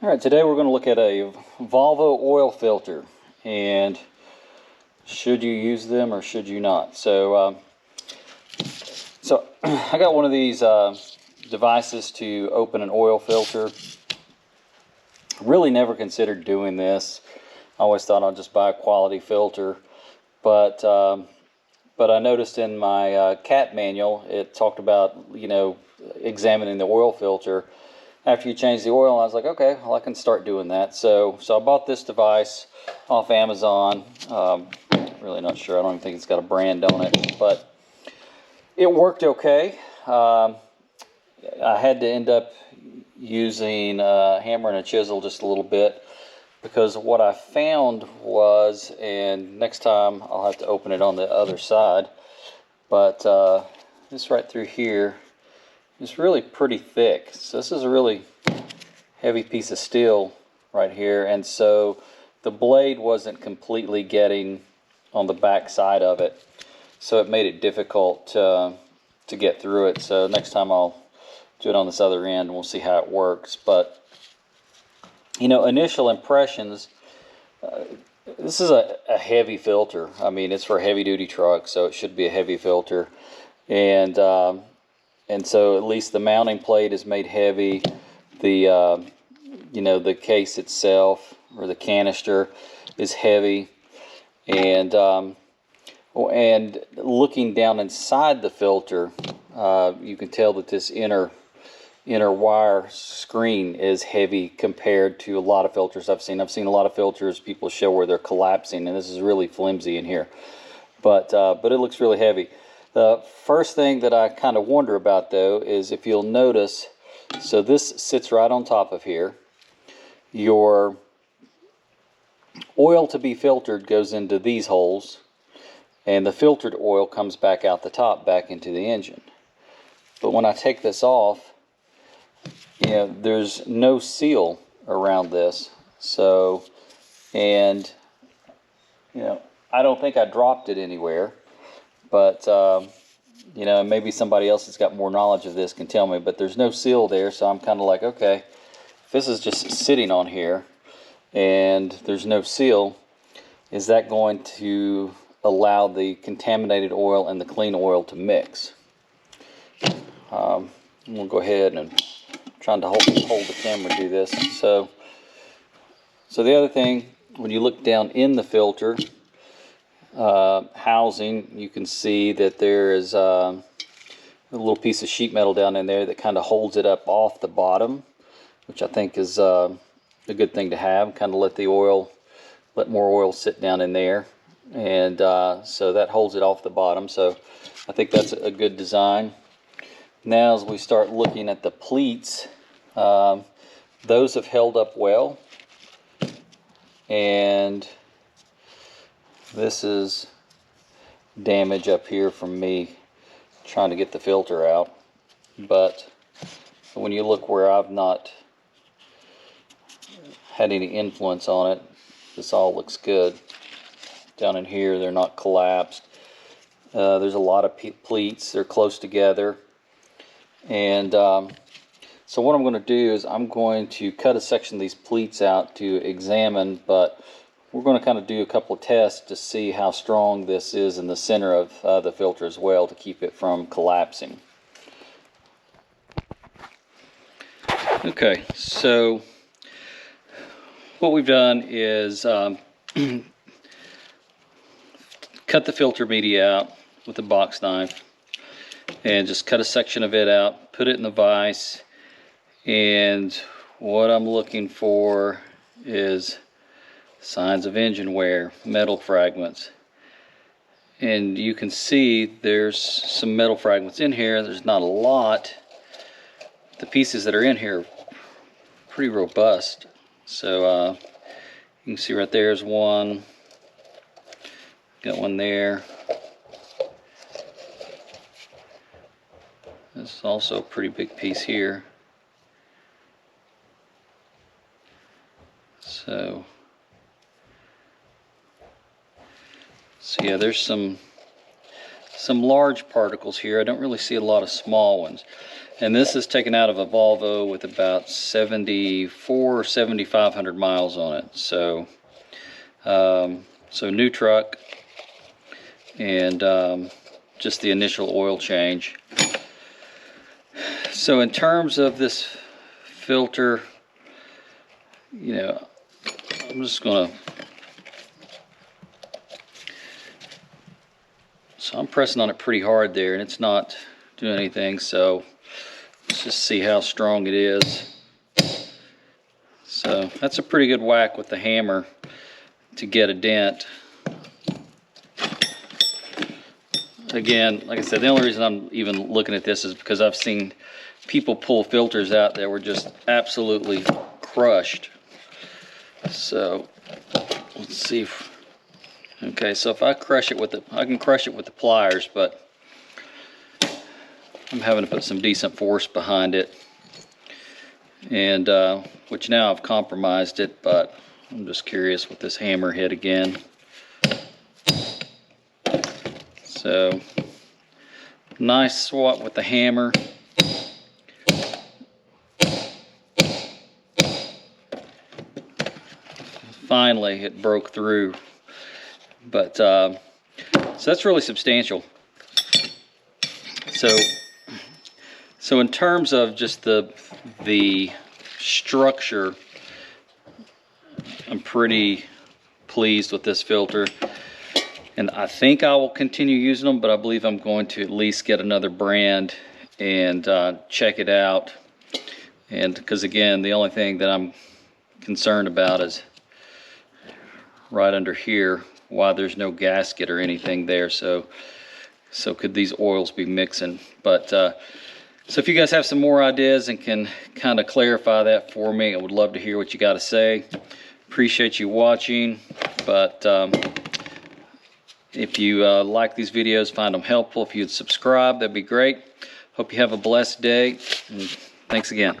All right, today we're going to look at a Volvo oil filter, and should you use them or should you not? So I got one of these devices to open an oil filter. Really never considered doing this. I always thought I'd just buy a quality filter, but I noticed in my CAT manual it talked about, examining the oil filter after you change the oil. I was like, okay, well, I can start doing that. So I bought this device off Amazon. Really not sure. I don't even think it's got a brand on it, but it worked okay. I had to end up using a hammer and a chisel just a little bit, because what I found was, and next time I'll have to open it on the other side, but this right through here is really pretty thick. So this is a really heavy piece of steel right here, and so the blade wasn't completely getting on the back side of it, so it made it difficult to get through it. So next time I'll do it on this other end and we'll see how it works. But initial impressions, this is a heavy filter. I mean, it's for a heavy duty truck, so it should be a heavy filter. And so at least the mounting plate is made heavy. The the case itself, or the canister, is heavy. And looking down inside the filter, you can tell that this inner wire screen is heavy compared to a lot of filters I've seen. I've seen a lot of filters people show where they're collapsing, and this is really flimsy in here. But it looks really heavy. The first thing that I kind of wonder about, though, is if you'll notice, so this sits right on top of here. Your oil to be filtered goes into these holes, and the filtered oil comes back out the top, back into the engine. But when I take this off, there's no seal around this. So, and I don't think I dropped it anywhere, but maybe somebody else that's got more knowledge of this can tell me. But there's no seal there, so I'm kind of like, okay, if this is just sitting on here and there's no seal, is that going to allow the contaminated oil and the clean oil to mix? I'm going to go ahead and trying to hold the camera, do this. So the other thing, when you look down in the filter housing, you can see that there is a little piece of sheet metal down in there that kind of holds it up off the bottom, which I think is a good thing to have. Kind of let more oil sit down in there, and so that holds it off the bottom. So I think that's a good design. Now, as we start looking at the pleats, those have held up well, and this is damage up here from me trying to get the filter out. But when you look where I've not had any influence on it, this all looks good. Down in here, they're not collapsed. There's a lot of pleats. They're close together. And so what I'm going to do is I'm going to cut a section of these pleats out to examine, but we're going to kind of do a couple of tests to see how strong this is in the center of the filter as well, to keep it from collapsing. Okay, so what we've done is cut the filter media out with a box knife, and just cut a section of it out, put it in the vise, and what I'm looking for is signs of engine wear, metal fragments. And you can see there's some metal fragments in here. There's not a lot. The pieces that are in here are pretty robust. So you can see right there's one. Got one there. This is also a pretty big piece here. So yeah, there's some large particles here. I don't really see a lot of small ones. And this is taken out of a Volvo with about 7,500 miles on it. So, so new truck, and just the initial oil change. So in terms of this filter, you know, I'm just gonna, so I'm pressing on it pretty hard there, and it's not doing anything. So let's just see how strong it is. So that's a pretty good whack with the hammer to get a dent. Again, like I said, the only reason I'm even looking at this is because I've seen people pull filters out that were just absolutely crushed. So let's see if, okay, so if I crush it with the, I can crush it with the pliers, but I'm having to put some decent force behind it, and which now I've compromised it, but I'm just curious with this hammer hit again. So nice swat with the hammer. Finally it broke through, but so that's really substantial. So in terms of just the structure, I'm pretty pleased with this filter, and I think I will continue using them, but I believe I'm going to at least get another brand and check it out. And because again, the only thing that I'm concerned about is right under here, why there's no gasket or anything there. So could these oils be mixing? But so if you guys have some more ideas and can kind of clarify that for me, I would love to hear what you got to say. Appreciate you watching. But if you like these videos, find them helpful, if you'd subscribe, that'd be great. Hope you have a blessed day, and thanks again.